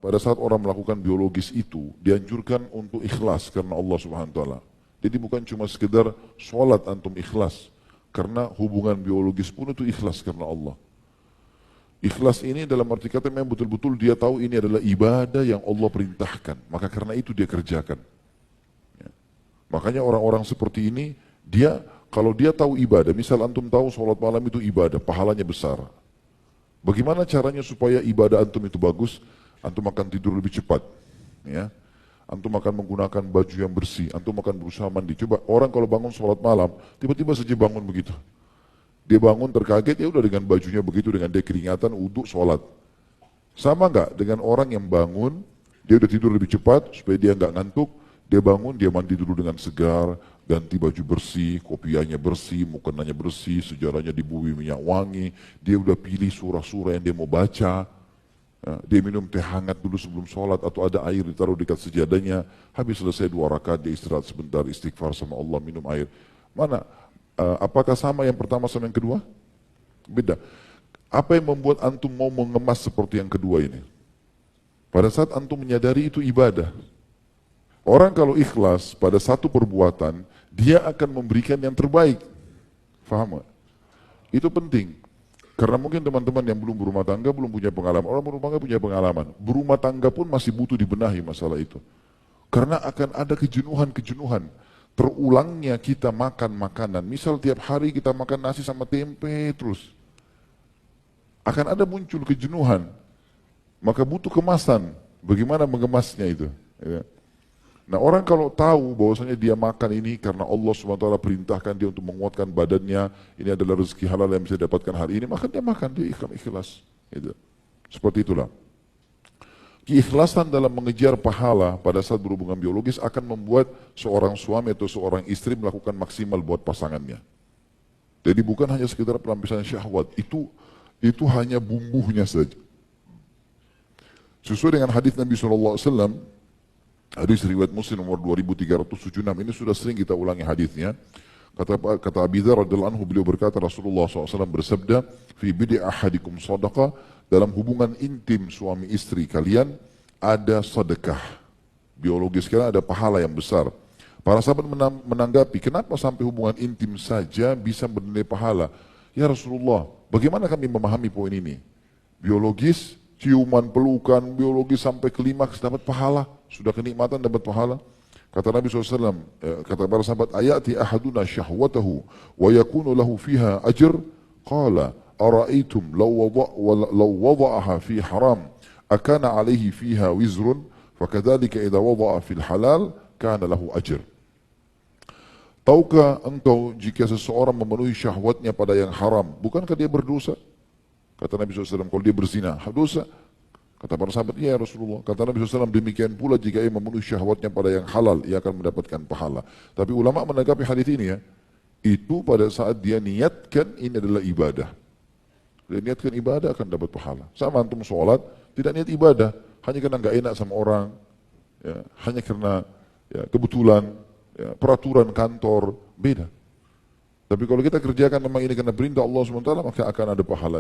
pada saat orang melakukan biologis itu, dianjurkan untuk ikhlas karena Allah Subhanahu wa taala. Jadi bukan cuma sekedar sholat antum ikhlas, karena hubungan biologis pun itu ikhlas karena Allah. Ikhlas ini dalam arti kata memang betul-betul dia tahu ini adalah ibadah yang Allah perintahkan, maka karena itu dia kerjakan. Ya. Makanya orang-orang seperti ini, kalau dia tahu ibadah, misal antum tahu sholat malam itu ibadah, pahalanya besar. Bagaimana caranya supaya ibadah antum itu bagus? Antum akan tidur lebih cepat, ya. Antum akan menggunakan baju yang bersih, antum akan berusaha mandi. Coba orang kalau bangun sholat malam, tiba-tiba saja bangun begitu. Dia bangun terkaget, ya udah dengan bajunya begitu, dengan dia keringatan, wudhu, sholat. Sama nggak dengan orang yang bangun, dia udah tidur lebih cepat supaya dia nggak ngantuk. Dia bangun, dia mandi dulu dengan segar, ganti baju bersih, kopiahnya bersih, mukenanya bersih, sejarahnya dibui minyak wangi. Dia udah pilih surah-surah yang dia mau baca. Ya, dia minum teh hangat dulu sebelum sholat atau ada air ditaruh dekat sejadahnya. Habis selesai 2 rakaat dia istirahat sebentar, istighfar sama Allah, minum air. Mana? Apakah sama yang pertama sama yang kedua? Beda. Apa yang membuat antum mau mengemas seperti yang kedua ini? Pada saat antum menyadari itu ibadah. Orang kalau ikhlas pada satu perbuatan, dia akan memberikan yang terbaik. Faham gak? Itu penting. Karena mungkin teman-teman yang belum berumah tangga belum punya pengalaman. Orang berumah tangga punya pengalaman. Berumah tangga pun masih butuh dibenahi masalah itu. Karena akan ada kejenuhan-kejenuhan. Terulangnya kita makan makanan. Misal tiap hari kita makan nasi sama tempe terus. Akan ada muncul kejenuhan. Maka butuh kemasan. Bagaimana mengemasnya itu? Ya. Nah orang kalau tahu bahwasanya dia makan ini karena Allah SWT perintahkan dia untuk menguatkan badannya, ini adalah rezeki halal yang bisa didapatkan hari ini, maka dia makan, dia ikhlas. Gitu. Seperti itulah. Keikhlasan dalam mengejar pahala pada saat berhubungan biologis akan membuat seorang suami atau seorang istri melakukan maksimal buat pasangannya. Jadi bukan hanya sekedar pelampiasan syahwat, itu hanya bumbunya saja. Sesuai dengan hadis Nabi SAW, hadis riwayat Muslim nomor 2376, ini sudah sering kita ulangi hadisnya. Kata Abi Dzar radhiyallahu anhu, beliau berkata Rasulullah SAW bersabda, fi bidi ahadikum sadaqah, dalam hubungan intim suami istri kalian ada sedekah. Biologis kalian ada pahala yang besar. Para sahabat menanggapi, kenapa sampai hubungan intim saja bisa bernilai pahala? Ya Rasulullah, bagaimana kami memahami poin ini? Biologis, ciuman, pelukan, biologis sampai klimaks dapat pahala. Sudah kenikmatan dapat pahala. Kata Nabi SAW, kata para sahabat, ayati ahaduna syahwatahu wa yakunu lahu fiha ajr. Qala, ara'aitum law wada'aha fi haram, akana alaihi fiha wizrun, fakadhalika idha wada'a fil halal, kana lahu ajr. Tahukah engkau jika seseorang memenuhi syahwatnya pada yang haram, bukankah dia berdosa? Kata Nabi SAW, kalau dia berzina, dosa. Kata para sahabat, ya Rasulullah. Kata Nabi SAW, demikian pula jika ia memenuhi syahwatnya pada yang halal, ia akan mendapatkan pahala. Tapi ulama menanggapi hadis ini ya, itu pada saat dia niatkan ini adalah ibadah. Dia niatkan ibadah akan dapat pahala. Sama antum sholat, tidak niat ibadah, hanya karena nggak enak sama orang, ya, hanya karena ya, kebetulan, ya, peraturan kantor, beda. Tapi kalau kita kerjakan memang ini karena perintah Allah SWT, maka akan ada pahala.